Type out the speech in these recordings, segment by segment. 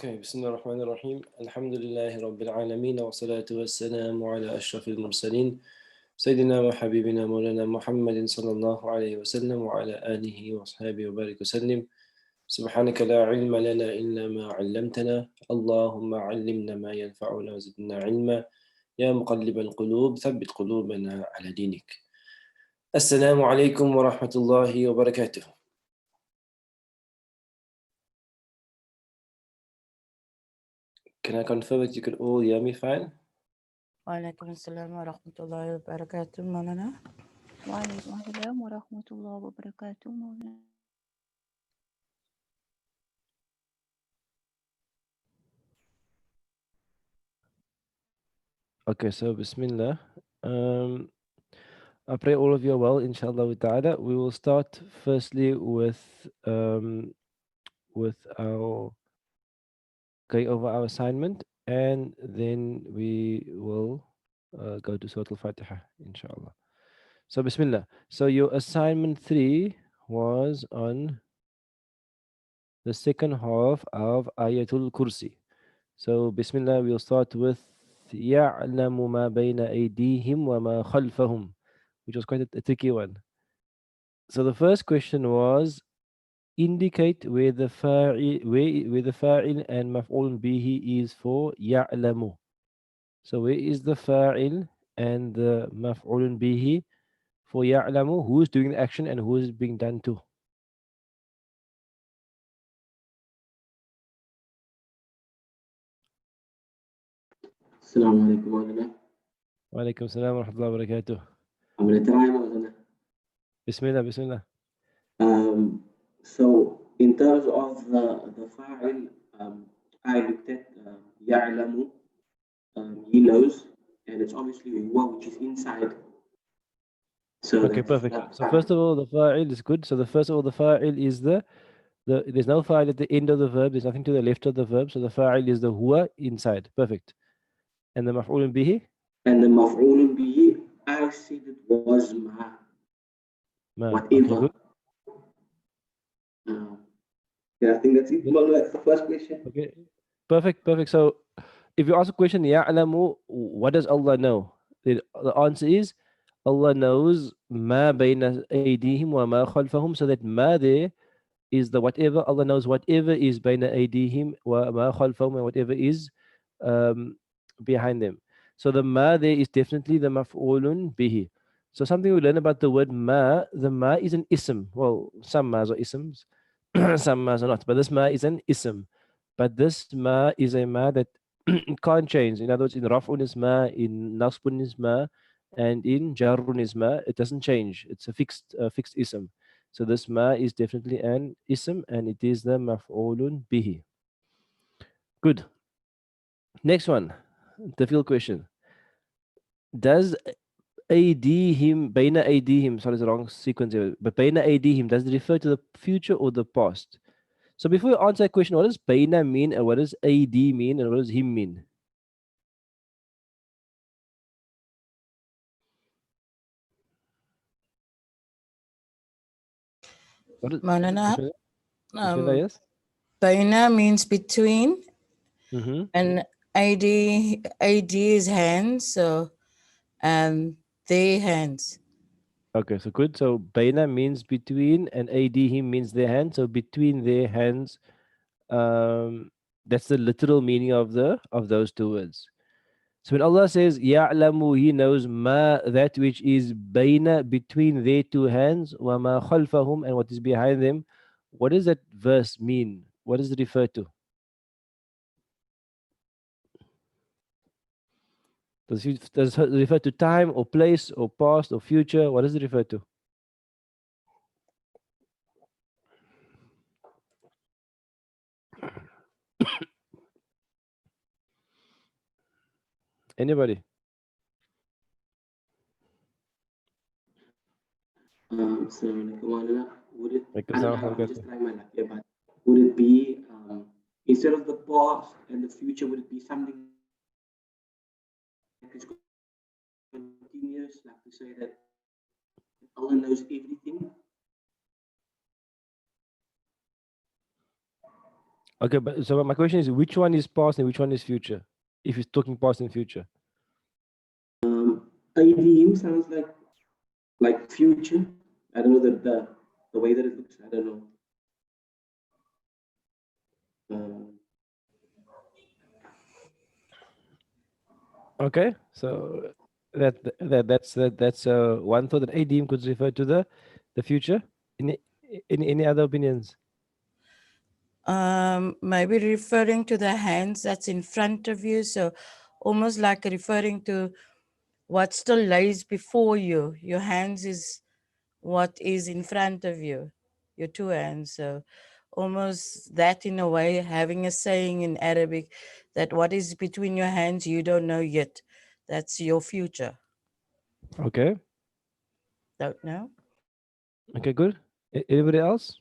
Okay, Bismillah ar-Rahman ar-Rahim. Alhamdulillahi Rabbil Alameen wa salatu wa salamu ala ashrafil mursaleen. Sayyidina wa habibina Mawlana Muhammadin sallallahu alayhi wa sallam wa ala alihi wa ashabihi wa barik wa sallim. Subhanaka la ilma lana illa ma 'allamtana. Allahumma 'allimna ma yanfa'una wa zidna 'ilma. Ya muqallibal qulub, thabbit qulubana ala dinik. Assalamu alaykum wa rahmatullahi wa barakatuh. Can I confirm that you can all hear me fine? وعليكم السلام ورحمة الله وبركاته مولانا. وعليكم السلام ورحمة الله وبركاته مولانا. Okay, so Bismillah. I pray all of you are well, inshallah ta'ala. We will start firstly with our going over our assignment, and then we will go to Surah Al-Fatiha, inshallah. So Bismillah. So your assignment 3 was on the second half of Ayatul Kursi. So Bismillah, we'll start with يَعْلَمُ مَا بَيْنَ أَيْدِيهِمْ وَمَا خَلْفَهُم, which was quite a tricky one. So the first question was, indicate where the fa'il and maf'ul bihi is for ya'lamu. So where is the fa'il and the maf'ul bihi for ya'lamu? Who is doing the action and who is it being done to? Assalamu alaikum warahmatullahi. Wa alaikum salam wa rahmatullahi wa barakatuh. I'm going to try Maulana. Bismillah, Bismillah. So in terms of the fa'il, I looked at ya'lamu, he knows, and it's obviously huwa, which is inside. So Okay, perfect. So first of all, the fa'il is good. So the first of all, the fa'il is there's no fa'il at the end of the verb. There's nothing to the left of the verb. So the fa'il is the huwa inside. Perfect. And the maf'ul bihi? And the maf'ul bihi, I said it was ma. Whatever. Okay, Yeah, I think that's it. Maulana, that's the first question. Okay, perfect. So if you ask a question, ya'lamu, what does Allah know? The answer is, Allah knows ma bayna aydihim wa ma khalfahum, so that ma there is the whatever. Allah knows whatever is bayna aydihim wa ma khalfahum, and whatever is behind them. So the ma there is definitely the maf'ulun bihi. So something we learn about the word ma, the ma is an ism. Well, some ma's are isms, some ma's are not, but this ma is an ism. But this ma is a ma that it can't change. In other words, in raf'un is ma, in nasbun is ma, and in jarrun is ma. It doesn't change. It's a fixed ism. So this ma is definitely an ism, and it is the maf'ulun bihi. Good. Next one, the field question. Does bayna aydihim, sorry, it's the wrong sequence here, but bayna aydihim, does it refer to the future or the past? So before you answer that question, what does bayna mean, and what does ad mean, and what does him mean? Maulana, Yes? Baina means between, Mm-hmm. and AD is hands, so their hands. Okay, so good. So bayna means between, and aydihim means their hands. So between their hands, that's the literal meaning of those two words. So when Allah says ya'lamu, He knows ma, that which is bayna, between their two hands, wa ma khalfahum, and what is behind them. What does that verse mean? What does it refer to? Does it refer to time or place or past or future? What does it refer to? Anybody? So Maulana, would it? Like, I'm just trying my luck here, but would it be instead of the past and the future, would it be something that is continuous, like to say that Allah knows everything? Okay, but so my question is, which one is past and which one is future? If he's talking past and future. ADM sounds like future. I don't know the way that it looks. I don't know. Um, Okay, so that's one thought that ADM could refer to the future. Any other opinions? Maybe referring to the hands that's in front of you. So almost like referring to what still lays before you. Your hands is what is in front of you, your two hands. So almost that in a way, having a saying in Arabic that what is between your hands, you don't know yet. That's your future. Okay, Don't know. okay, good. Anybody else?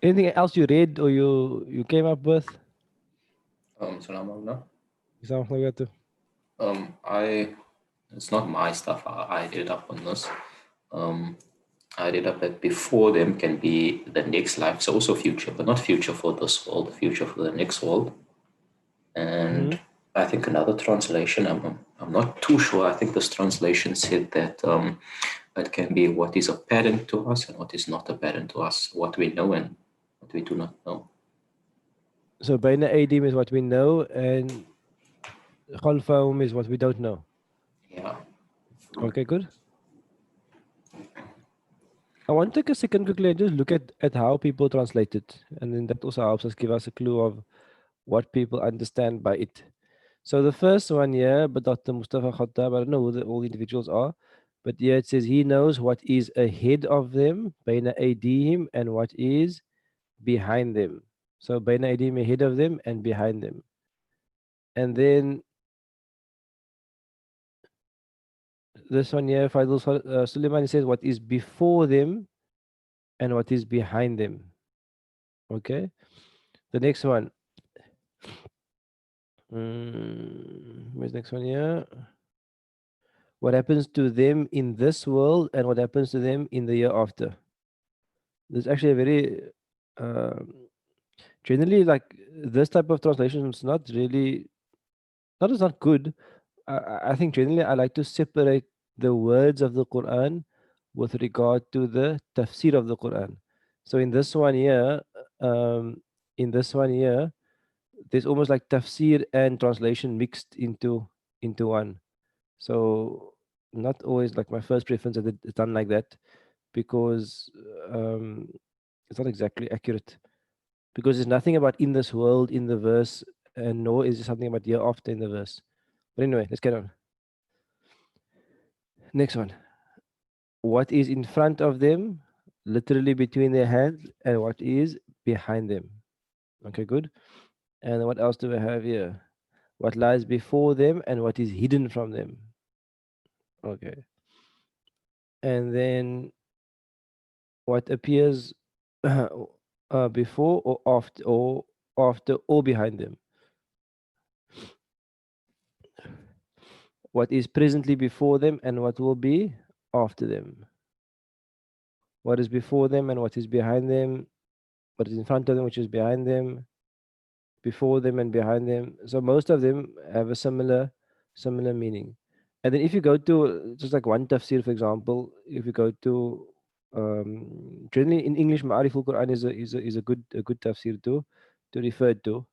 Anything else you read or you came up with? Salam alaikum. Something like that too. It's not my stuff. I read up on this. I read up that before them can be the next life, so also future, but not future for this world, future for the next world. And I think another translation, I'm not too sure. I think this translation said that it can be what is apparent to us and what is not apparent to us, what we know and what we do not know. So Baina ADM is what we know, and Khalfahum is what we don't know. Yeah. Okay, good. I want to take a second quickly and just look at how people translate it. And then that also helps us give us a clue of what people understand by it. So the first one here, but Dr. Mustafa Khattab, I don't know who all the individuals are, but here it says he knows what is ahead of them, Baina Aydihim, and what is behind them. So Baina Aydihim, ahead of them and behind them. And then this one here, Faisal Suleiman says what is before them and what is behind them. Okay. The next one. Where's the next one here? What happens to them in this world and what happens to them in the year after. There's actually a very generally like this type of translation is not really not it's not good. I think generally I like to separate the words of the Quran with regard to the tafsir of the Quran. So um, in this one here, there's almost like tafsir and translation mixed into one. So not always like my first preference that it's done like that because um, it's not exactly accurate. Because there's nothing about in this world in the verse, and nor is there something about year after in the verse. But anyway, let's get on. Next one. What is in front of them, literally between their hands, and what is behind them? Okay, good. And what else do we have here? What lies before them and what is hidden from them. Okay. And then what appears before or after or behind them. What is presently before them and what will be after them. What is before them and what is behind them. What is in front of them, which is behind them. Before them and behind them. So most of them have a similar meaning. And then if you go to just like one tafsir, for example, if you go to generally in English, Ma'ariful Quran is a good tafsir to refer to.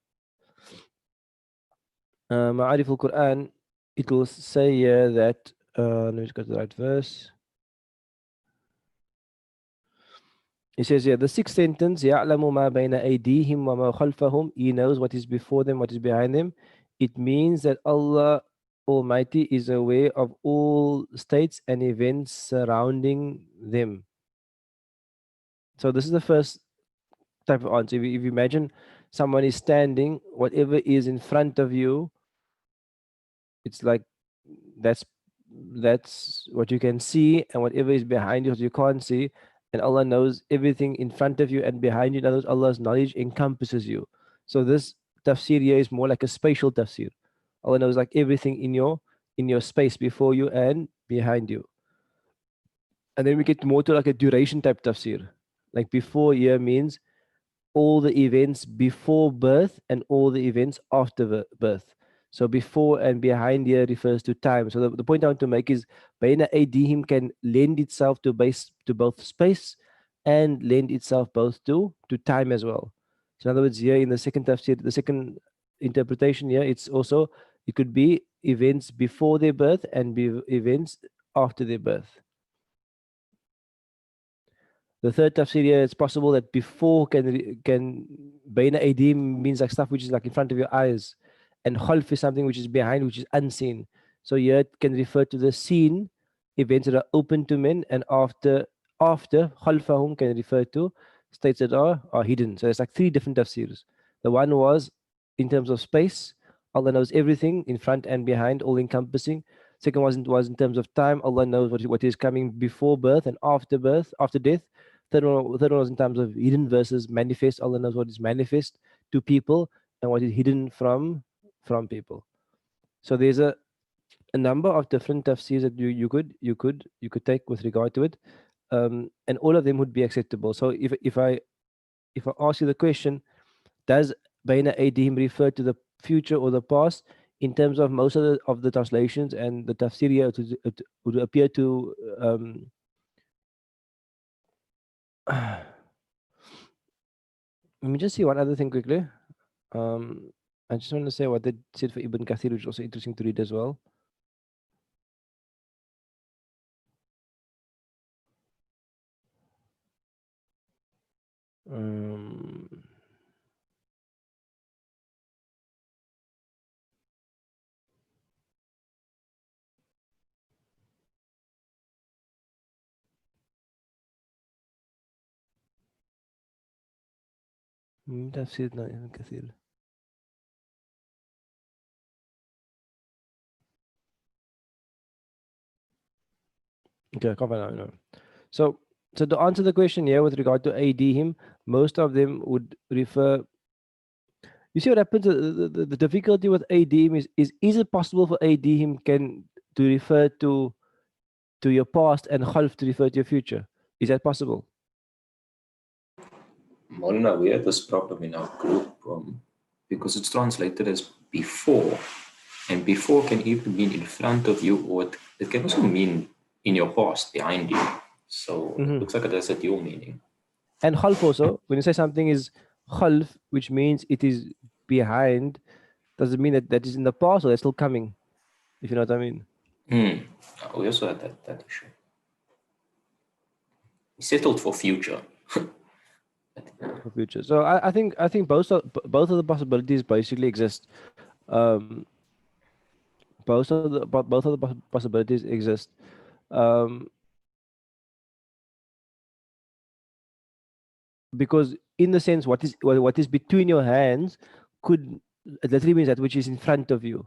Ma'ariful Quran, it will say here that let me just go to the right verse. It says here, the sixth sentence, يَعْلَمُ مَا بَيْنَ أَيْدِيهِمْ وَمَا خَلْفَهُم. He knows what is before them, what is behind them. It means that Allah Almighty is aware of all states and events surrounding them. So this is the first type of answer. If you imagine someone is standing, whatever is in front of you, it's like that's what you can see, and whatever is behind you, what you can't see. And Allah knows everything in front of you and behind you. In other words, Allah's knowledge encompasses you. So this tafsir here is more like a spatial tafsir. Allah knows like everything in your space before you and behind you. And then we get more to like a duration type tafsir. Like before here means all the events before birth and all the events after birth. So before and behind here refers to time. So the point I want to make is Baina Aidihim can lend itself to both space and lend itself both to time as well. So in other words, here in the second tafsir, the second interpretation here, it could be events before their birth and events after their birth. The third tafsir here, it's possible that before can Baina Aidim means like stuff which is like in front of your eyes, and Khalf is something which is behind, which is unseen. So here it can refer to the seen events that are open to men, and after Khalfahum can refer to states that are hidden. So it's like three different tafsirs. The one was in terms of space, Allah knows everything in front and behind, all encompassing. Second was in terms of time, Allah knows what is coming before birth and after birth, after death. Third one was in terms of hidden versus manifest. Allah knows what is manifest to people and what is hidden from people. So there's a number of different tafsirs that you could take with regard to it, and all of them would be acceptable. So if I ask you the question, does Baina Aidihim refer to the future or the past? In terms of most of the translations and the tafsir here, it would appear to let me just see one other thing quickly. I just want to say what they said for Ibn Kathir, which is also interesting to read as well. Tafsir not Ibn Kathir. Okay, I can't find out. No. So to answer the question here with regard to Aidihim, most of them would refer. You see what happens? The difficulty with Aidihim is it possible for Aidihim to refer to your past and Khalf to refer to your future? Is that possible? Molna, we have this problem in our group because it's translated as before, and before can either mean in front of you, or it can also mean in your past, behind you. So it looks like it has a dual meaning. And Khalf also, when you say something is Khalf, which means it is behind, does it mean that is in the past or it's still coming? If you know what I mean. We also had that issue. We settled for future. For future. So I think both of the possibilities basically exist. Both of the possibilities exist. Because in the sense, what is between your hands could literally means that which is in front of you.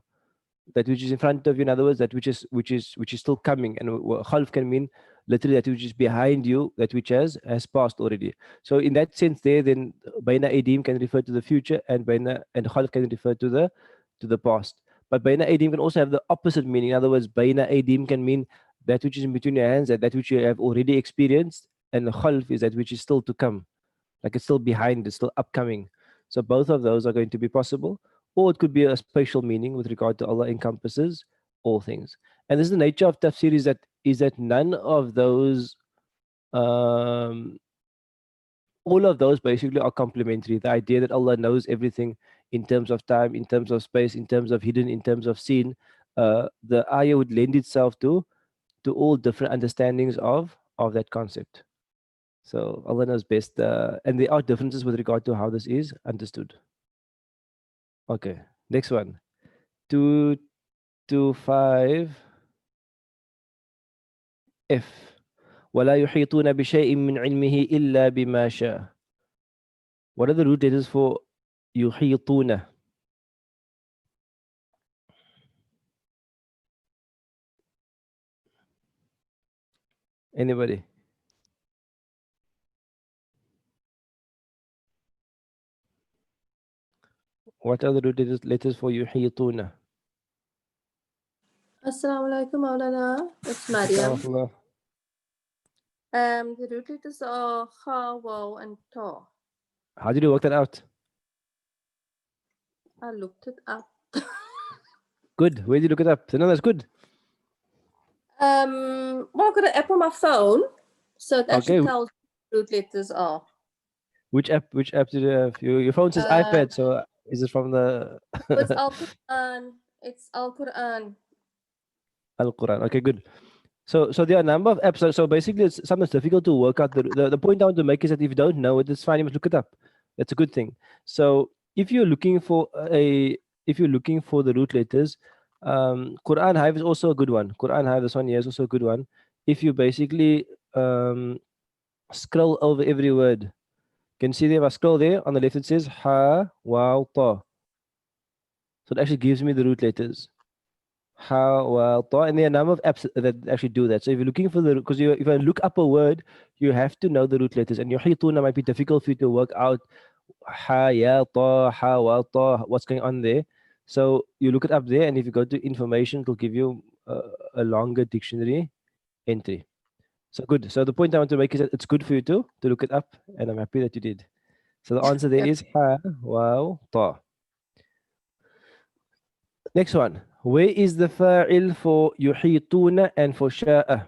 That which is in front of you, in other words, that which is still coming, and Khalf can mean literally that which is behind you, that which has passed already. So in that sense, then Baina Aidim can refer to the future, and Khalf can refer to the past. But Baina Aidim can also have the opposite meaning. In other words, Baina Aidim can mean that which is in between your hands, that which you have already experienced, and Khalf is that which is still to come, like it's still behind, it's still upcoming. So both of those are going to be possible. Or it could be a spatial meaning with regard to Allah encompasses all things. And this is the nature of tafsir, is that none of those, all of those basically are complementary. The idea that Allah knows everything in terms of time, in terms of space, in terms of hidden, in terms of seen, the ayah would lend itself to all different understandings of that concept. So Allah knows best, and there are differences with regard to how this is understood. Okay, next one. 225 F. ولا يحيطون بشيء من علمه إلا بما شاء. What are the root letters for يحيطون? Anybody? What are the root letters for يحيطون? Assalamu alaikum, Maulana. It's Mariam. The root letters are Kha, Waw, and Ta. How did you work that out? I looked it up. Good. Where did you look it up? No, that's good. Well, I've got an app on my phone, so it actually Okay. tells what root letters are. Which app? Which app did you have? Your phone says iPad. So is it from the It's Al Quran. It's Al Quran. Al Quran? Okay, good. So there are a number of apps. So basically, it's sometimes difficult to work out. The point I want to make is that if you don't know it, it's fine. You must look it up. That's a good thing. So if you're looking for the root letters, Quran Hive is also a good one. Quran Hive, this one here is also a good one. If you basically scroll over every word, can you see there? If I scroll there on the left, it says Ha, Wow, Ta. So it actually gives me the root letters. Ha, Wow, Ta. And there are a number of apps that actually do that. So if you're looking for because if I look up a word, you have to know the root letters. And your hituna might be difficult for you to work out Ha, Ya, Ta, Ha, Wow, Ta, what's going on there. So you look it up there, and if you go to information, it'll give you a longer dictionary entry. So good. So the point I want to make is that it's good for you to look it up, and I'm happy that you did. So the answer there is Ha, Wow, Ta. Next one. Where is the fa'il for yuhituna and for sha'a?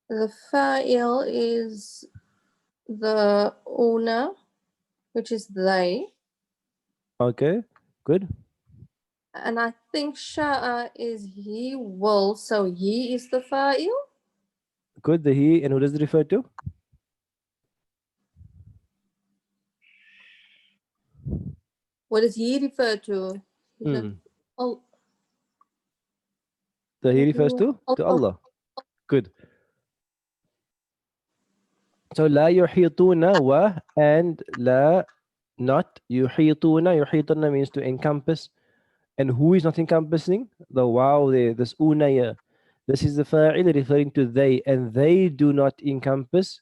The fa'il is the owner, which is they, Okay, good. and I think sha'a is he will, so he is the fa'il. Good. The he, and who does it refer to? What does he refer to? He's a, Hmm. oh, The he refers to Allah. Good. So la yuhituna wa and la not yuhituna. Yuhituna means to encompass. And who is not encompassing? The wow there, this unaya. This is the fa'il referring to they, and they do not encompass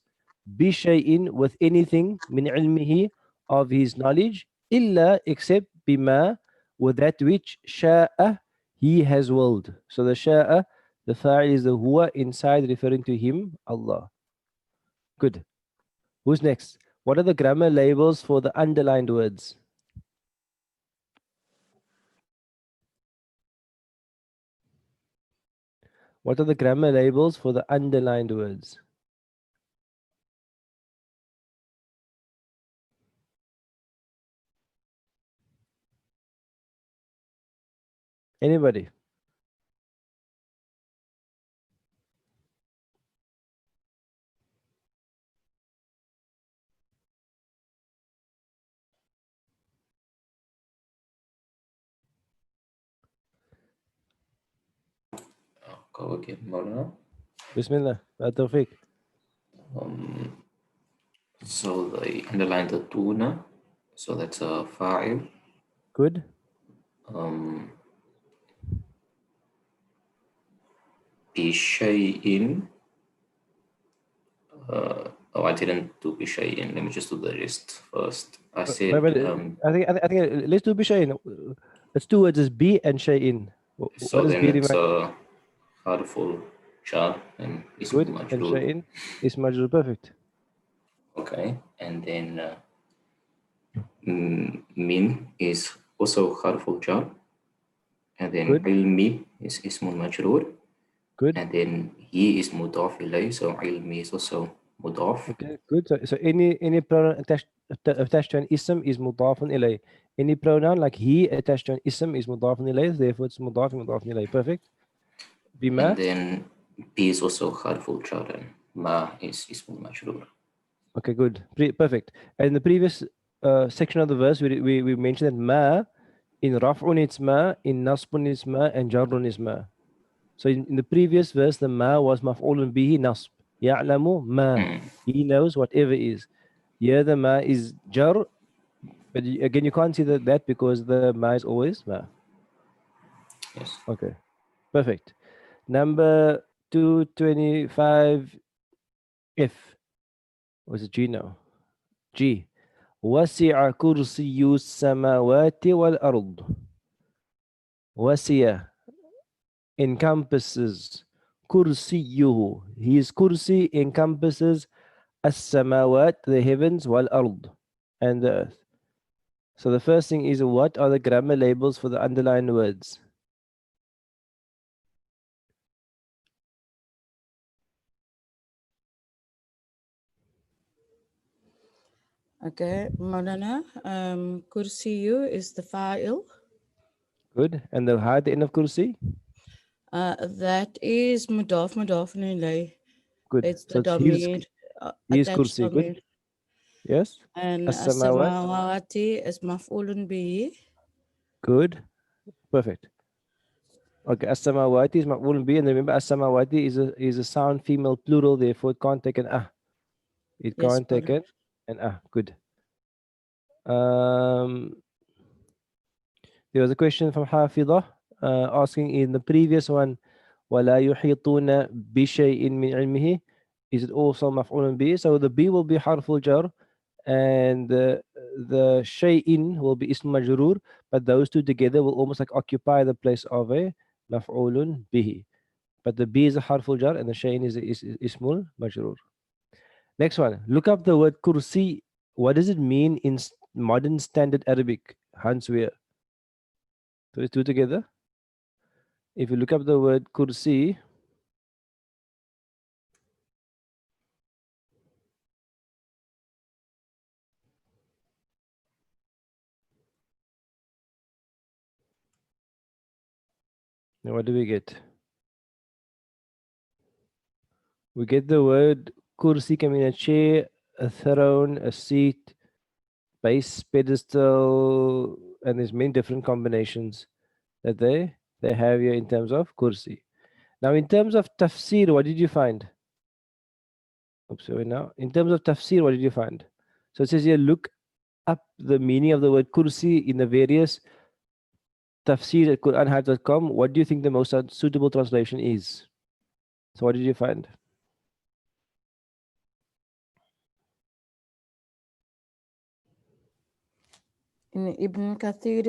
bishay'in with anything min ilmihi of his knowledge, illa except bima with that which sha'a he has willed. So the sha'a, the fa'il is the huwa inside referring to him, Allah. Good. Who's next? What are the grammar labels for the underlined words? What are the grammar labels for the underlined words? Anybody? Go again, Maulana. Bismillah. Tawfiq. So they underline the tuna, so that's a fa'il. Good. Bishay'in. I didn't do bishay'in. Let me just do the rest first. I said, I think let's do bishayin. It's two words, is be and shayin. so What is then be it's remind? a harmful jar and ism Good. And majrur. shayin is majrur. Perfect. Okay, and then min is also harmful jar, and then Good. ilmi is ismun majrur, Good. and then he is mudaf ilay, so ilmi is also mudaf. Okay. Good. So any pronoun attached to an ism is mudafun ilay. Any pronoun like he attached to an ism is mudafun ilay. Therefore, it's mudafun ilay. Perfect. Bima. And then B is also harmful jar, and ma is ismun majrur. Okay, good. Perfect. And in the previous section of the verse, we mentioned that ma in raf'un it's ma, in nasbun it's ma, and jarrun is ma. So in the previous verse, the ma was maf'ulun bihi nasb. Ya'lamu ma. He knows whatever is. Here the ma is jar, but again you can't see that because the ma is always ma. Yes. Okay, perfect. Number 225 F. Was it G now? G. وسع كرسي السماوات والأرض. وسع encompasses kursiyuhu. His kursi encompasses as-samawat, the heavens, wal ard, and the earth. So the first thing is, what are the grammar labels for the underlined words? Okay, Maulana, kursiyu is the fa'il. Good. And the ha at the end of kursi? That is mudaf ilayh. Good. It's So the it's his, damir, his attached kursi. Good. damir. Yes. And As-samawat. as-samawati is maf'ulun bihi. Good. Perfect. Okay. As-samawati is maqbool bi, and remember as-samawati is a sound female plural, therefore it can't take an ah. It Yes, can't take Maulana. an ah. Good. Um, there was a question from Hafidah asking in the previous one, وَلَا يُحِيطُونَ بِشَيْءٍ مِنْ عِلْمِهِ. Is it also maf'ulun bi? So the bi will be harful jar, and the shay'in will be ism majrur, but those two together will almost like occupy the place of a maf'ulun bihi. But the b is a harful jar and the shay'in is ismul majrur. Next one, look up the word kursi. What does it mean in modern standard Arabic? Hans Weir. So let's do it together. If you look up the word kursi, then what do we get? We get the word kursi can mean a chair, a throne, a seat, base, pedestal, and there's many different combinations that they have here in terms of kursi. Now, in terms of tafsir, what did you find? Oops, sorry now. In terms of tafsir, what did you find? So it says here, look up the meaning of the word kursi in the various tafsir at quranhype.com. What do you think the most suitable translation is? So what did you find? In Ibn Kathir,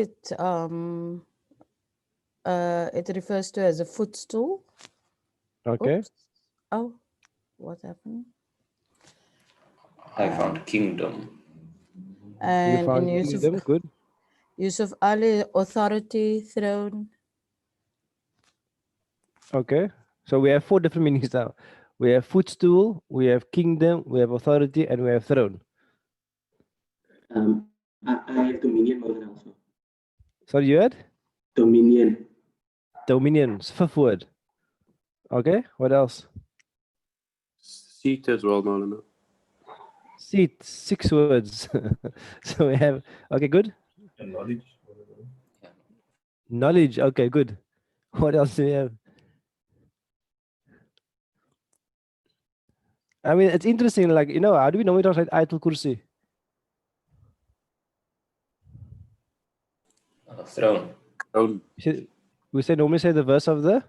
it refers to as a footstool. Okay. Oops. Oh, what happened? I found kingdom. You And in found kingdom. Good. Yusuf Ali, authority, throne. Okay. So we have 4 different meanings now. We have footstool, we have kingdom, we have authority, and we have throne. I have dominion Maulana also. Sorry, you had? Dominion. Dominion, 5th word. Okay. What else? Seat as well, Maulana. Seat, 6 words. So we have, okay, good. And knowledge. Yeah. Knowledge, okay, good. What else do we have? I mean, it's interesting, like, how do we normally translate Ayatul Kursi? Throne. We say normally say the verse of the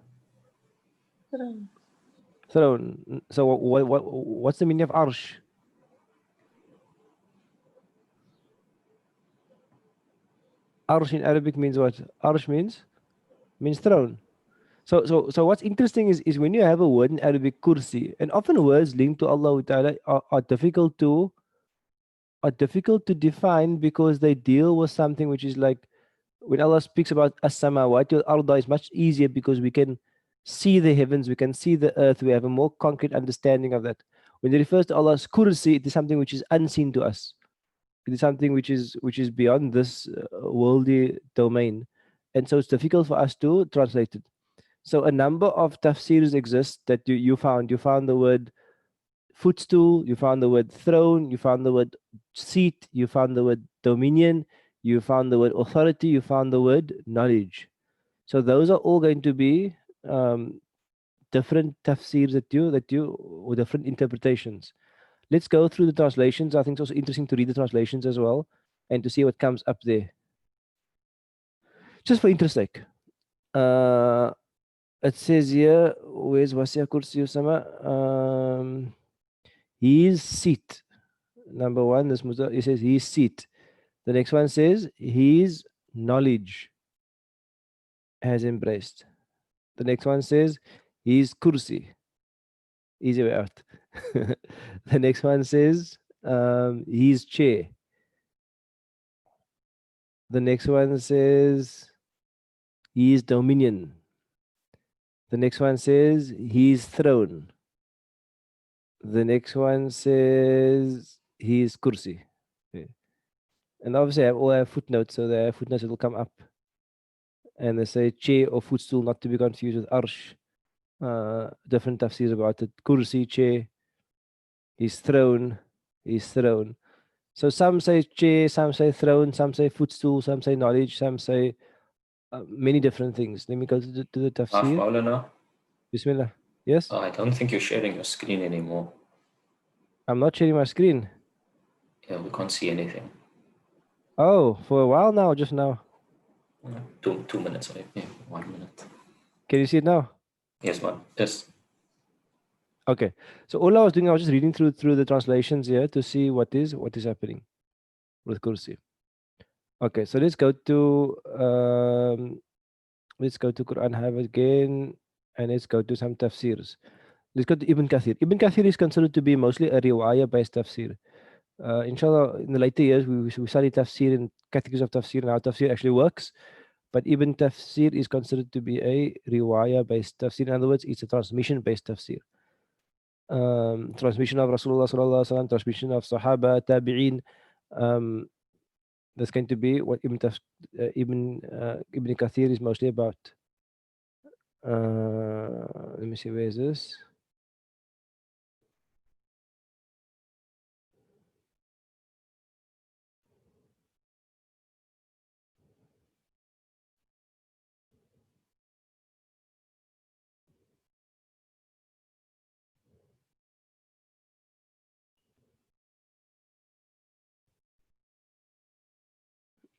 Throne. throne. So what's the meaning of Arsh? Arsh in Arabic means what? Arsh means throne. So what's interesting is when you have a word in Arabic, kursi, and often words linked to Allah Ta'ala are difficult to define because they deal with something which is like when Allah speaks about as-samawati wal arda, is much easier because we can see the heavens, we can see the earth, we have a more concrete understanding of that. When it refers to Allah's kursi, it is something which is unseen to us. It is something which is beyond this worldly domain, and so it's difficult for us to translate it. So a number of tafsirs exist that you found. You found the word footstool, you found the word throne, you found the word seat, you found the word dominion, you found the word authority, you found the word knowledge. So those are all going to be different tafsirs or different interpretations. Let's go through the translations. I think it's also interesting to read the translations as well and to see what comes up there. Just for interest sake. It says here, where's Wasiya Kursi Sama? His seat. Number one, it says his seat. The next one says his knowledge has embraced. The next one says His kursi. Easy way out. The next one says his chair. The next one says his dominion. The next one says his throne. The next one says his kursi. Okay. And obviously I all have footnotes, so the footnotes will come up. And they say chair or footstool, not to be confused with arsh. Different tafsirs about it. Kursi, chair, his throne, his throne. So some say chair, some say throne, some say footstool, some say knowledge, some say many different things. Let me go to the tafsir. Maulana, Bismillah. Yes? I don't think you're sharing your screen anymore. I'm not sharing my screen. Yeah, we can't see anything. Oh, for a while now, just now. 2 minutes, or yeah, 1 minute. Can you see it now? Yes, one. Yes. Okay. So all I was doing, I was just reading through the translations here to see what is happening with kursi. Okay, so let's go to Quran Hive again, and let's go to some tafsirs. Let's go to Ibn Kathir. Ibn Kathir is considered to be mostly a riwayah-based tafsir. Inshallah, in the later years, we study tafsir and categories of tafsir and how tafsir actually works. But Ibn Tafsir is considered to be a riwayah-based tafsir. In other words, it's a transmission-based tafsir. Transmission of Rasulullah sallallahu alaihi wasallam, transmission of Sahaba, Tabi'in. That's going to be what Ibn Kathir is mostly about. Let me see, where is this?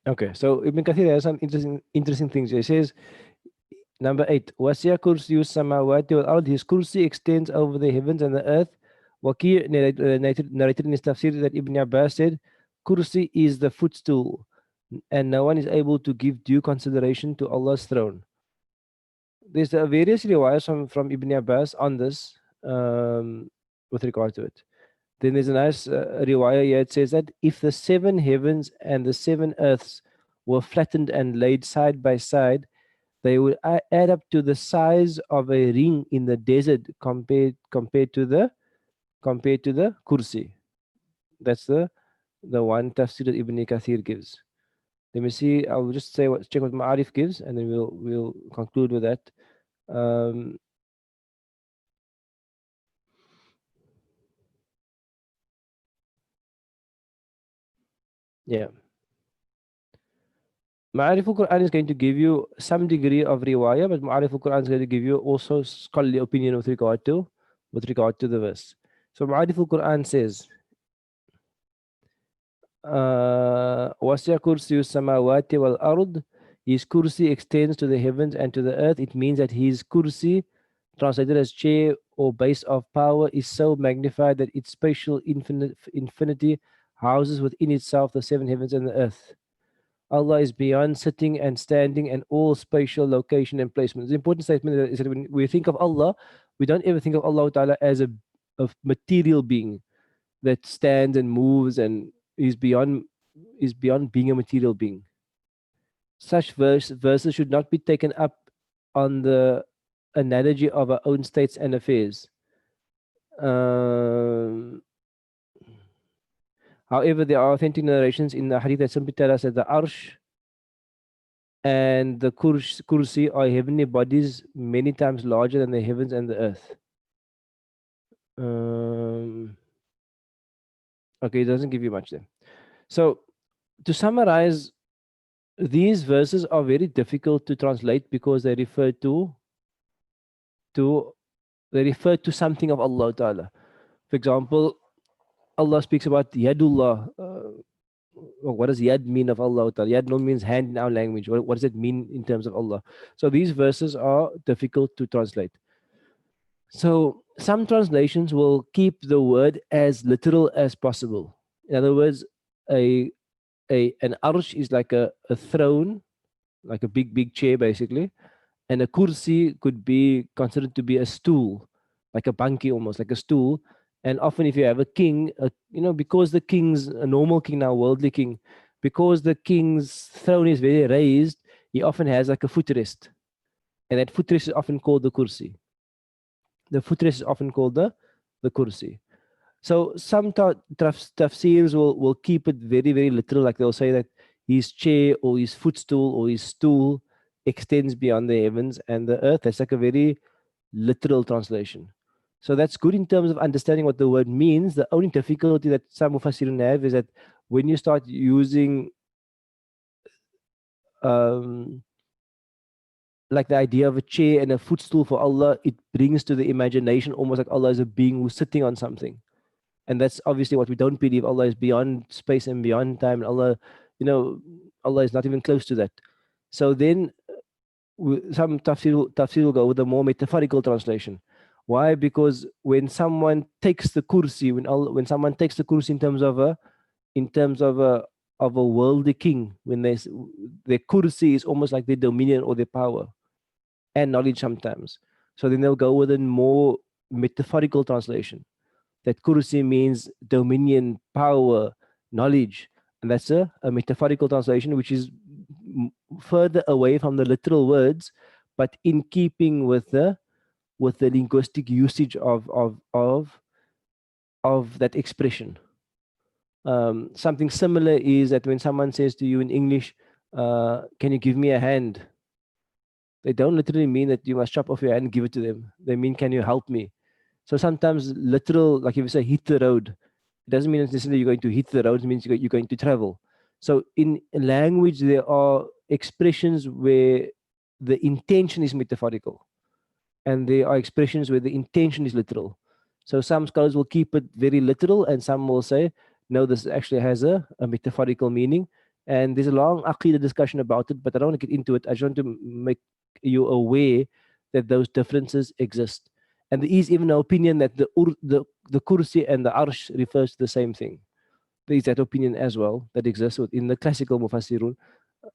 Okay, so Ibn Kathir has some interesting things. He says, number 8, Wasiya kursiyu samawati wal ard. His kursi extends over the heavens and the earth. Waqi narrated in his tafsir that Ibn Abbas said, kursi is the footstool, and no one is able to give due consideration to Allah's throne. There's various riwayahs from Ibn Abbas on this with regard to it. Then there's a nice riwayah here. It says that if the 7 heavens and the 7 earths were flattened and laid side by side, they would add up to the size of a ring in the desert compared to the kursi. That's the one tafsir that Ibn Kathir gives. Let me see. I'll just check what Ma'arif gives, and then we'll conclude with that. Yeah. Ma'arif al-Quran is going to give you some degree of riwayah, but Ma'arif al-Quran is going to give you also scholarly opinion with regard to the verse. So Ma'arif al-Quran says, Wasiya kursiyu samawati wal ard. His kursi extends to the heavens and to the earth. It means that his kursi, translated as chair or base of power, is so magnified that its spatial infinity houses within itself the 7 heavens and the earth. Allah is beyond sitting and standing and all spatial location and placement. The important statement is that when we think of Allah, we don't ever think of Allah Ta'ala as a material being that stands and moves and is beyond being a material being. Such verses should not be taken up on the analogy of our own states and affairs. However, there are authentic narrations in the hadith that simply tell us that the arsh and the kursi are heavenly bodies many times larger than the heavens and the earth. Okay, it doesn't give you much there. So, to summarize, these verses are very difficult to translate because they refer to something of Allah Ta'ala. For example, Allah speaks about Yadullah. What does Yad mean of Allah Ta'ala? Yad no means hand in our language. What does it mean in terms of Allah? So these verses are difficult to translate. So some translations will keep the word as literal as possible. In other words, an arsh is like a throne, like a big chair basically, And a kursi could be considered to be a stool, like a banki, almost like a stool. And often if you have a king, because the king's a normal king now, worldly king, because the king's throne is very raised, he often has like a footrest. And that footrest is often called the kursi. The footrest is often called the kursi. So some tafsirs will keep it very, very literal. Like they'll say that his chair or his footstool or his stool extends beyond the heavens and the earth. That's like a very literal translation. So that's good in terms of understanding what the word means. The only difficulty that some mufassirun have is that when you start using like the idea of a chair and a footstool for Allah, it brings to the imagination almost like Allah is a being who's sitting on something. And that's obviously what we don't believe. Allah is beyond space and beyond time. And Allah is not even close to that. So then some tafsir will go with a more metaphorical translation. Why? Because when someone takes the kursi, when someone takes the kursi in terms of a worldly king, when their kursi is almost like their dominion or their power and knowledge sometimes. So then they'll go with a more metaphorical translation. That kursi means dominion, power, knowledge. And that's a metaphorical translation, which is further away from the literal words, but in keeping with the linguistic usage of that expression. Something similar is that when someone says to you in English, can you give me a hand? They don't literally mean that you must chop off your hand and give it to them. They mean, can you help me? So sometimes literal, like if you say hit the road, it doesn't mean necessarily you're going to hit the road, it means you're going to travel. So in language, there are expressions where the intention is metaphorical, and there are expressions where the intention is literal. So some scholars will keep it very literal, and some will say, no, this actually has a metaphorical meaning. And there's a long Aqidah discussion about it, but I don't want to get into it. I just want to make you aware that those differences exist. And there is even an opinion that the kursi and the arsh refers to the same thing. There is that opinion as well that exists within the classical mufassirun.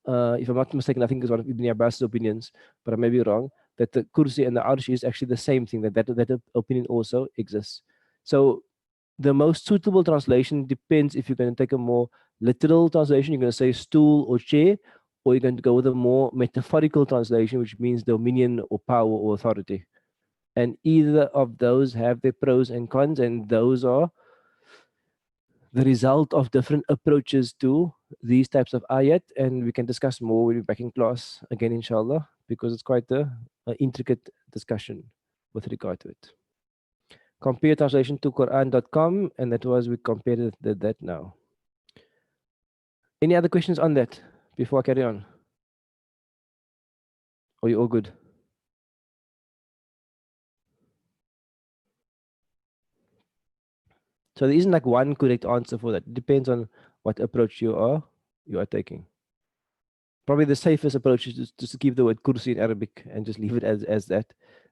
If I'm not mistaken, I think it's one of Ibn Abbas's opinions, but I may be wrong, that the kursi and the arsh is actually the same thing, that opinion also exists. So the most suitable translation depends if you're going to take a more literal translation, you're going to say stool or chair, or you're going to go with a more metaphorical translation, which means dominion or power or authority. And either of those have their pros and cons, and those are the result of different approaches to these types of ayat. And we can discuss more. We'll be back in class again, inshallah, because it's quite a intricate discussion with regard to it. Compare translation to Quran.com, and that was, we compared that now. Any other questions on that before I carry on? Are you all good? So there isn't like one correct answer for that. It depends on what approach you are taking. Probably the safest approach is just to keep the word kursi in Arabic and just leave it as that.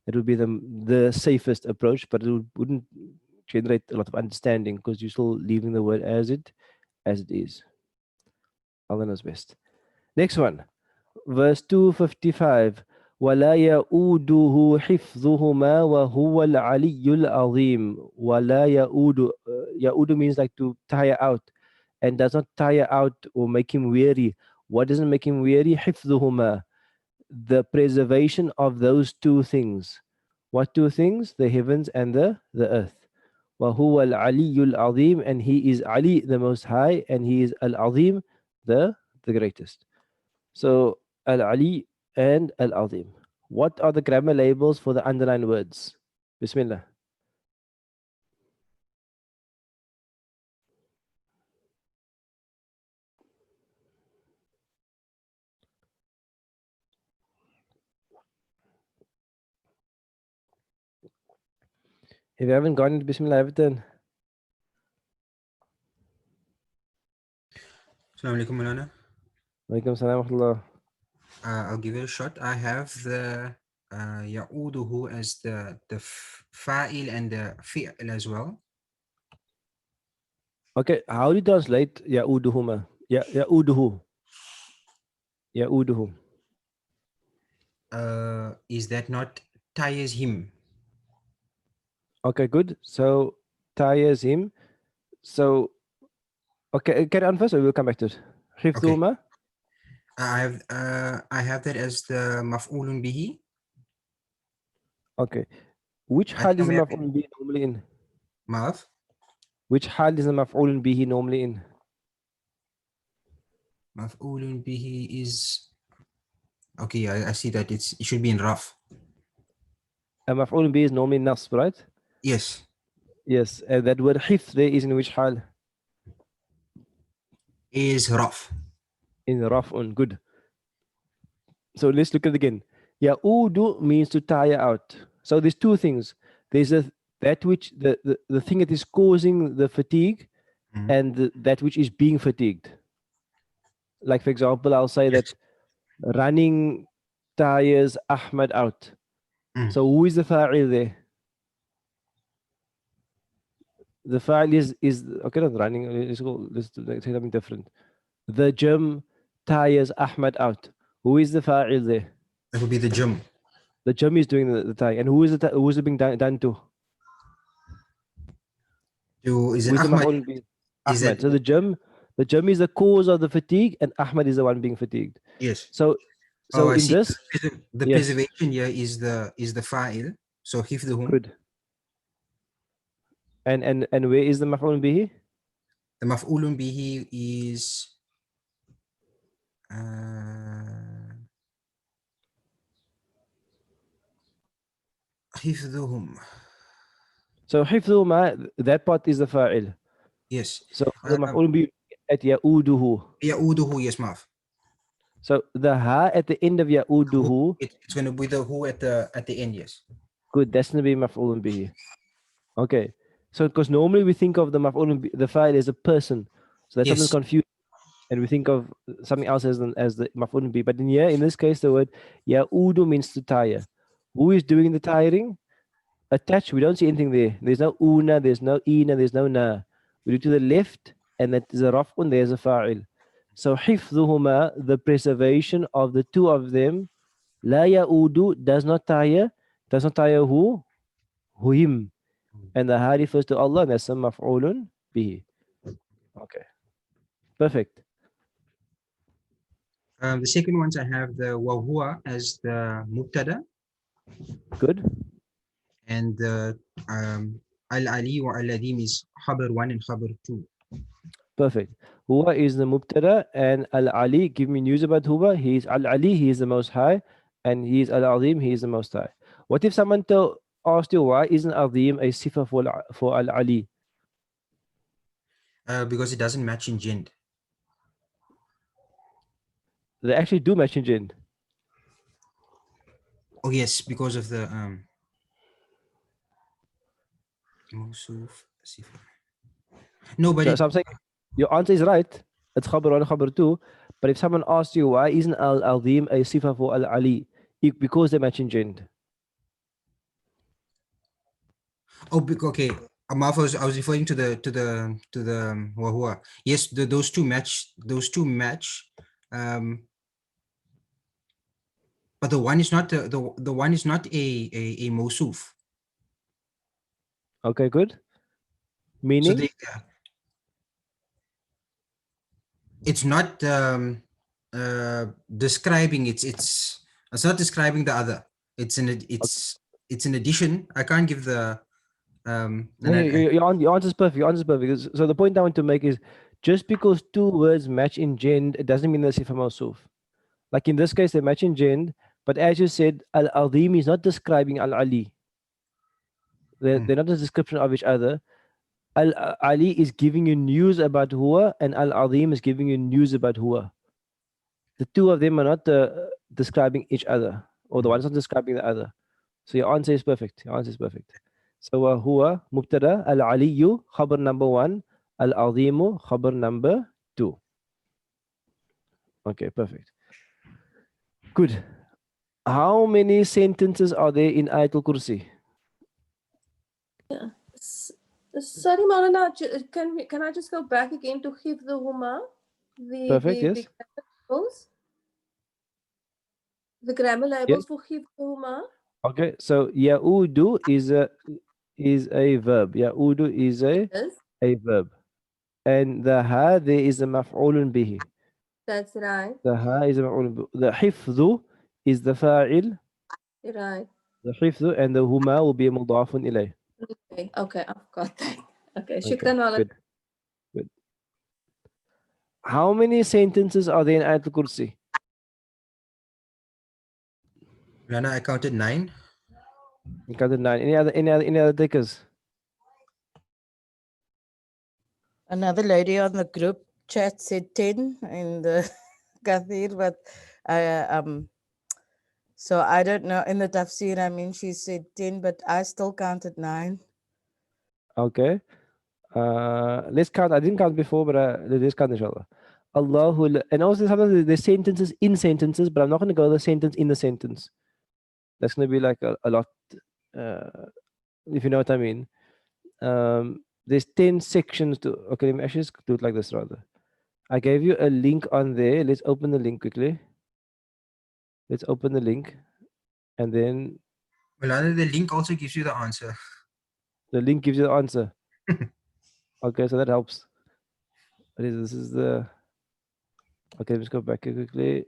That would be the safest approach, but it wouldn't generate a lot of understanding because you're still leaving the word as it is. Allah knows best. Next one, verse 255. وَلَا يَؤُودُهُ حِفْظُهُمَا وَهُوَ الْعَلِيُّ الْعَظِيمُ. وَلَا يَؤُودُ. Ya'udu means like to tire out, and does not tire out or make him weary. What doesn't make him weary? حِفْظُهُمَا. The preservation of those two things. What two things? The heavens and the earth. وَهُوَ الْعَلِيُّ الْعَظِيمُ. And he is Ali, the most high, and he is Al-Azim, the greatest. So Al-Ali and Al-Azim. What are the grammar labels for the underlined words? Bismillah. If you haven't gone into Bismillah, have it then. Assalamu alaikum, Maulana. Walaikum salam wa rahmatullah. I'll give it a shot. I have the Ya'uduhu as the fa'il and the fi'l as well. Okay, how do you translate Ya'uduhuma? Ya'uduhu. Ya'uduhu. is that not tires him? Okay, good. So tires him. So okay, carry on first, or we'll come back to it. Okay. حفظهما. I have that as the maf'ulun bihi. Okay. Which I think hal I is the may have maf'ul bihi normally in? maaf. Which hal is the maf'ul bihi normally in? Maf'ulun bihi is okay. I see that it should be in raf. A maf'ul bihi is normally nasb, right? Yes. Yes. And that word hifz there is in which hal? Is raf. In raf'un. Good. So let's look at it again. Ya'udu means to tire out. So there's two things. There's that which the thing that is causing the fatigue, Mhm. and that which is being fatigued. Like for example, I'll say Yes. that running tires Ahmad out. Mm. So who is the fa'il there? The fa'il is okay, not running. Let's say something different. The gym tires Ahmad out. Who is the fa'il there? That would be the jum. The gym is doing the tie. And who is who is it being done to? Is Who it is the Ahmad? maf'ul bihi? Is that Ahmad. So the gym is the cause of the fatigue, and Ahmad is the one being fatigued. yes? So Oh, I in see. this, The yes, preservation here is the fa'il. So hifdhuhum. good. And where is the maf'ul bihi? The maf'ulun bihi is uh, hifdhuhum. So hifdhu ma, that part is the fa'il. Yes. So the maf'ul bihi at ya'uduhu. Ya'uduhu, yes, maaf. So the ha at the end of ya'uduhu, It's going to be the who at the end, yes. good. That's going to be maf'ul bihi. Okay. So because normally we think of the maf'ul bihi, the fa'il as a person, so that's something Yes. confused. And we think of something else as the maf'ul bihi. But in this case, the word ya'udu means to tire. Who is doing the tiring? Attached, we don't see anything there. There's no una, there's no ina, there's no na. We do to the left, and that is a raf'un, there's a fa'il. So hifdhuhuma, the preservation of the two of them, la ya'udu, does not tire who? Him. And the ha refers to Allah, and that's a maf'ulun bihi. Okay. Perfect. The second ones I have the wahua as the mubtada Good. and the al-ali wa al-adim is khabar 1 and khabar 2. Perfect. Huwa is the mubtada, and Al-Ali, give me news about Huwa. He is Al-Ali, he is the most high, and he is Al-Azim, he is the most high. What if someone asked you, why isn't Azim a sifa for Al-Ali? Because it doesn't match in Jind. They actually do match in Jinn. Oh yes, because of the Mawsuf sifa. No, but So I'm saying your answer is right. It's Khabar 1, Khabar 2. But if someone asks you, why isn't Al-Azim a sifa for Al-Ali? Because they match in Jinn. okay. I was referring to the wahua. Yes, those two match. But the one is not the one is not a mawsuf. Okay, good. So Meaning? it's not describing it's not describing the other. It's an addition. I can't give the Your answer is perfect. Your answer is perfect. So the point I want to make is, just because two words match in Jinn, it doesn't mean they're sifa mawsuf. Like in this case, they match in Jinn, but as you said, Al-Azim is not describing Al-Ali. They're not a description of each other. Al-Ali is giving you news about Huwa, and Al-Azim is giving you news about Huwa. The two of them are not describing each other, or the one's not describing the other. So your answer is perfect. Your answer is perfect. So Huwa, Mubtada, Al-Aliyu, khabar number 1, Al-Azimu, khabar number 2. Okay, perfect. Good. How many sentences are there in Ayatul Kursi? Sorry, Maulana, can I just go back again to hifdhuhuma? Perfect, yes. Examples? The grammar Yeah. labels for hifdhuhuma. Okay. So ya'udu is a verb. Ya'udu is Yes, a verb. And the ha there is a maf'ulun bihi. that's right. The ha is a maf'ulun bihi. The hifdhu is the fa'il. Right. The hifdhu and the huma will be mudafun ilayh. Okay, I've got that. Okay, Okay. shukran Maulana. Good. Good. How many sentences are there in Ayatul Kursi? Lana, I counted 9. You counted 9. Any other takers? Another lady on the group chat said 10 in the Kathir, but so I don't know. In the tafsir, I mean, she said 10, but I still counted 9. Okay. Let's count. I didn't count before, but let's count inshallah. And also sometimes there's sentences in sentences, but I'm not going to go the sentence in the sentence. That's going to be like a lot, if you know what I mean. There's 10 sections to. Okay, let me actually just do it like this rather. I gave you a link on there. Let's open the link quickly. Let's open the link, and then Lana, the link also gives you the answer. the link gives you the answer. Okay, so that helps. This is the. Okay, let's go back here quickly.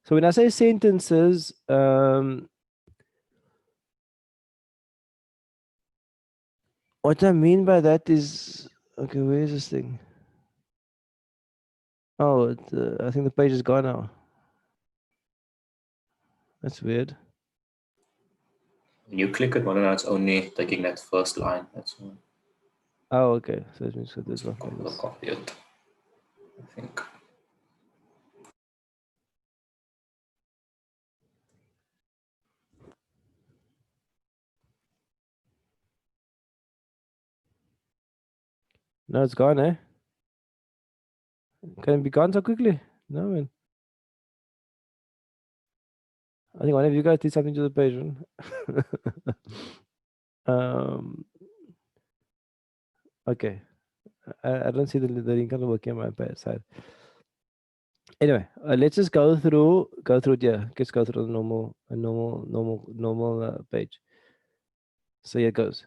So when I say sentences, what I mean by that is, okay, where is this thing? Oh, I think the page is gone now. That's weird. When you click it, Maulana, it's only taking that first line. That's all. Oh, okay. So it means this one. I'll copy it, I think. No, it's gone, eh? Can it be gone so quickly? No, man. I think one of you guys did something to the page, man. Okay. I don't see the link on working on my side. Anyway, let's just go through it. Yeah, let's go through the normal page. So here it goes.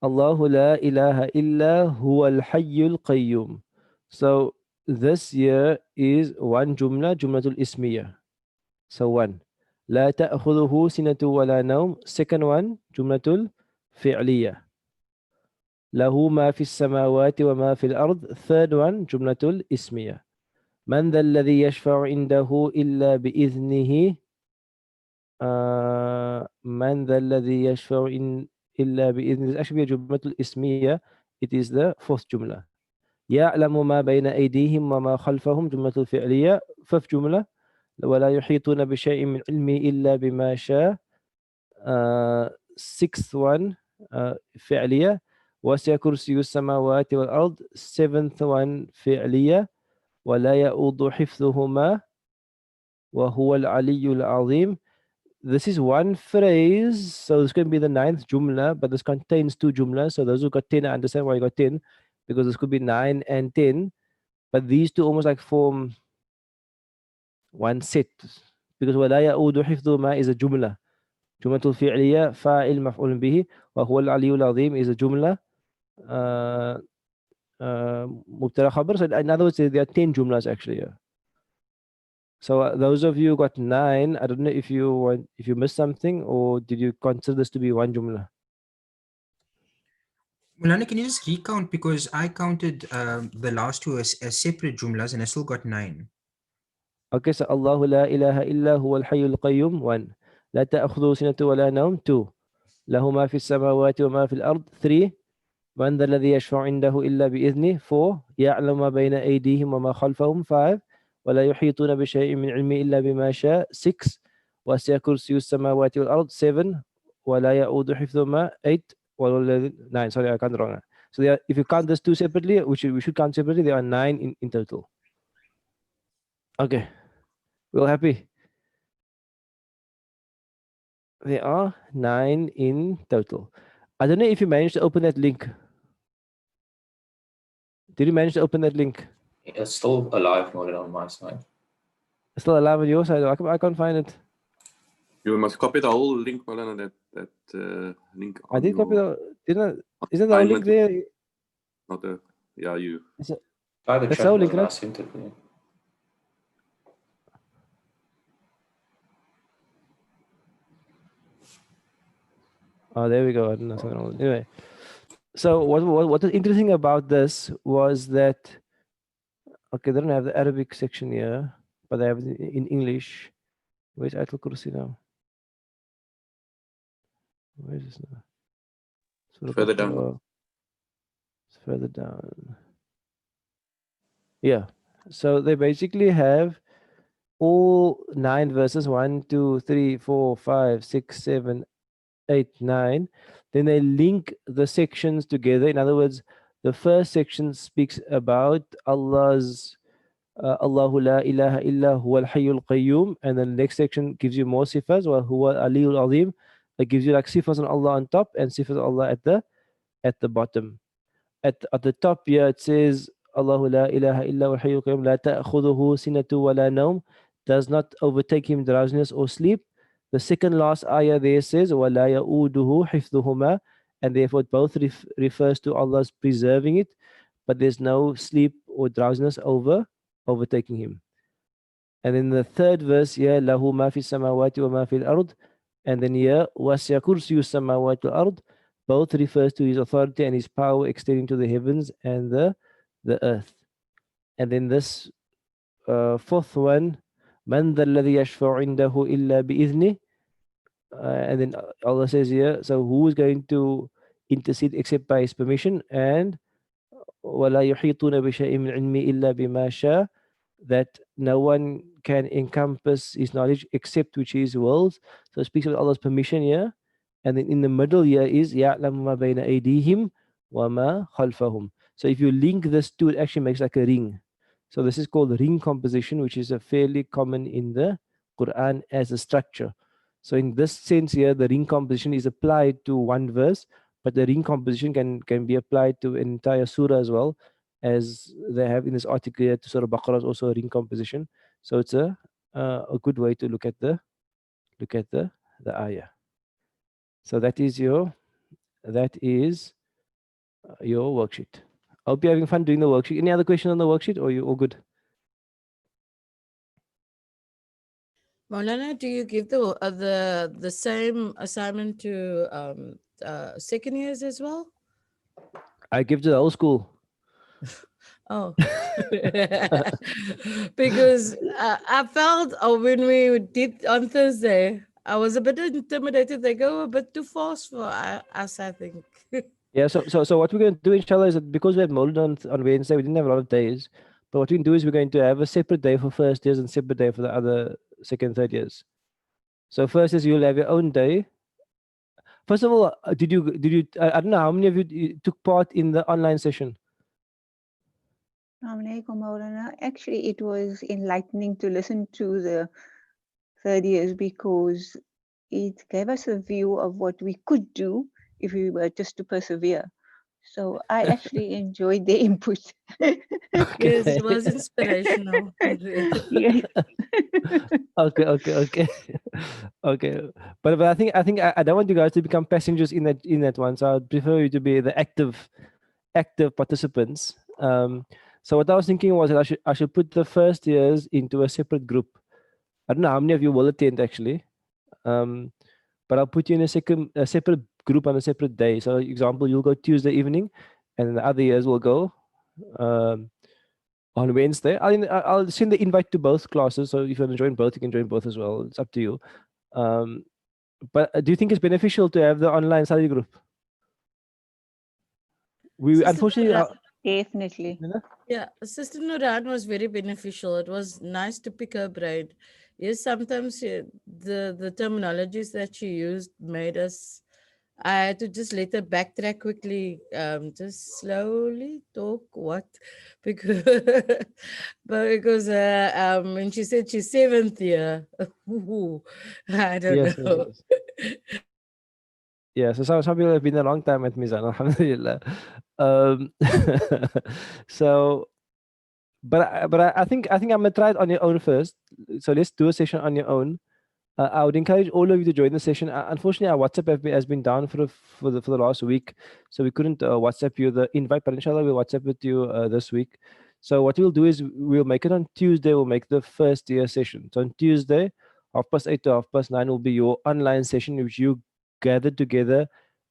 Allahu la ilaha illa huwa al-hayyul qayyum. So this here is one jumlatul ismiyah. So one. لا تأخذه سنة ولا نوم. Second one, جملة فعلية. له ما في السماوات وما في الأرض. Third one, جملة الإسمية. من ذا الذي يشفع عنده إلا بإذنه. من ذا الذي يشفع إلا بإذنه. It's actually a جملة الإسمية. It is the fourth جملة. يعلم ما بين أيديهم وما خلفهم. جملة الفعلية. Fifth جملة. ولا يحيطون بشيء من علمه إلا بما شاء. Sixth one, فعلية. وسع كرسي السماوات والأرض. Seventh one, فعلية. ولا يؤوض حفظهما وهو العلي العظيم. This is one phrase, so this can be the ninth jumla, but this contains two jumlas. So those who got 10, I understand why you got 10, because this could be 9 and 10, but these two almost like form one set, because ولا يؤوض حفظهما is a jumla. جملة الفعلية فاعل مفعول به وهو العلي العظيم is a جملة مبتدا خبر. So in other words, there are 10 jumlas actually here. So those of you who got 9, I don't know if you missed something, or did you consider this to be one jumla? Lana, can you just recount, because I counted the last two as separate jumlas and I still got 9. Okay, so الله لا إله إلا هو الحي القيوم 1. لا تأخذه سنة ولا نوم 2. له ما في السماوات وما في الأرض 3. من ذا الذي يشفع عنده إلا بإذنه 4. يعلم ما بين أيديهم وما خلفهم 5. ولا يحيطون بشيء من علمه إلا بما شاء 6. وسع كرسي السماوات والأرض 7. ولا يؤود حفظهما 8. 9. Sorry, I can't wrong. So there are, if you count these two separately, which we should count separately, there are 9 in total. Okay, we're all happy. There are 9 in total. I don't know if you managed to open that link. Did you manage to open that link? It's still alive, more on my side. It's still alive on your side? I can't find it. You must copy the whole link, Malana, that link I on did copy your the. Isn't the whole link assignment. there? Not the, yeah, you. Try the That's chat our link, button, I right? sent it to you. Oh, there we go. I don't know something wrong. Anyway, so what is interesting about this was that okay, they don't have the Arabic section here, but they have it in English. Where's Ayatul Kursi now? Where is this now? Surah Further down. Baqarah. It's further down. Yeah. So they basically have all 9 verses 1, 2, 3, 4, 5, 6, 7, 8, 9. Then they link the sections together. In other words, the first section speaks about Allah's Allahu la ilaha illa huwa al-hayyul qayyum, and then the next section gives you more sifas, wa huwa aliyul azim. It gives you like sifas on Allah on top and sifas on Allah at the bottom. At the top here it says Allahu la ilaha illa huwa al-hayyul qayyum la ta'khudhuhu sinatu wa la nawm, does not overtake him drowsiness or sleep. The second last ayah there says wa la ya'uduhu hifdhuhuma, and therefore it both refers to Allah's preserving it, but there's no sleep or drowsiness overtaking him. And then the third verse here, lahu ma fi samawati wa ma fil ard, and then here wasi'a kursiyyu samawati wal ard, both refers to his authority and his power extending to the heavens and the earth. And then this fourth one, man dhal ladhi yashfa'u indahu illa bi'idhnih, and then Allah says here, so who is going to intercede except by his permission? And وَلَا يُحِيطُونَ بِشَيْءٍ مِّنْ عِلْمِهِ إِلَّا بِمَا شَاءَ, that no one can encompass his knowledge except which his wills. So it speaks of Allah's permission here. And then in the middle here is يَعْلَمُ مَا بَيْنَ أَيْدِيهِمْ وَمَا خَلْفَهُم. So if you link this to it, actually makes like a ring. So this is called ring composition, which is a fairly common in the Quran as a structure. So in this sense here, the ring composition is applied to one verse, but the ring composition can be applied to an entire surah as well, as they have in this article here. Surah Baqarah is also a ring composition. So it's a good way to look at the ayah. So that is your worksheet. I hope you're having fun doing the worksheet. Any other questions on the worksheet, or you all good? Maulana, do you give the same assignment to second years as well? I give to the whole school. Oh, because I felt when we did on Thursday, I was a bit intimidated. They go a bit too fast for us, I think. Yeah, so what we're going to do, inshallah, is that because we had Maulid on Wednesday, we didn't have a lot of days. But what we can do is we're going to have a separate day for first years and separate day for the other second, third years. So first is you'll have your own day. First of all, did you? I don't know how many of you took part in the online session. Assalamualaikum, Maulana. Actually, it was enlightening to listen to the third years because it gave us a view of what we could do if we were just to persevere. So I actually enjoyed the input. Yes, it was inspirational. Yes. Okay. Okay. But I think I don't want you guys to become passengers in that one. So I'd prefer you to be the active participants. So what I was thinking was that I should put the first years into a separate group. I don't know how many of you will attend actually. But I'll put you in a separate group on a separate day. So example, you'll go Tuesday evening, and the other years will go on Wednesday. I'll send the invite to both classes. So if you want to join both, you can join both as well. It's up to you. But do you think it's beneficial to have the online study group? We unfortunately Definitely. Yeah, Sister Nuran was very beneficial. It was nice to pick her brain. Yes, sometimes the terminologies that she used made us. I had to just let her backtrack quickly, just slowly talk what because because when she said she's seventh year, I don't yes, know. yes. Yeah, so some people have been a long time at Mizan, alhamdulillah. Um, so, but I think I'm gonna try it on your own first. So let's do a session on your own. I would encourage all of you to join the session. Unfortunately, our WhatsApp has been down for the last week, so we couldn't WhatsApp you the invite. But inshallah, we'll WhatsApp it to you this week. So what we'll do is we'll make it on Tuesday. We'll make the first year session. So on Tuesday, 8:30 to 9:30 will be your online session, which you gather together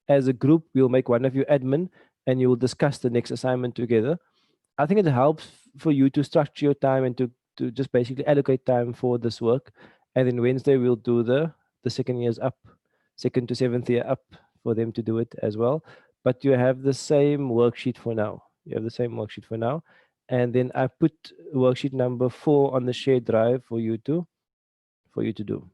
as a group. We'll make one of you admin, and you will discuss the next assignment together. I think it helps for you to structure your time and to just basically allocate time for this work. And then Wednesday we'll do the second years up, second to seventh year up for them to do it as well. But you have the same worksheet for now. You have the same worksheet for now. And then I put worksheet number 4 on the shared drive for you to do.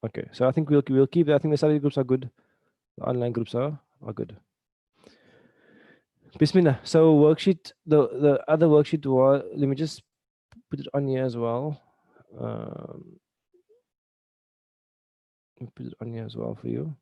Okay, so I think we'll keep that. I think the study groups are good. The online groups are good. Bismillah. So worksheet, the other worksheet was, let me just put it on here as well. Let me put it on here as well for you.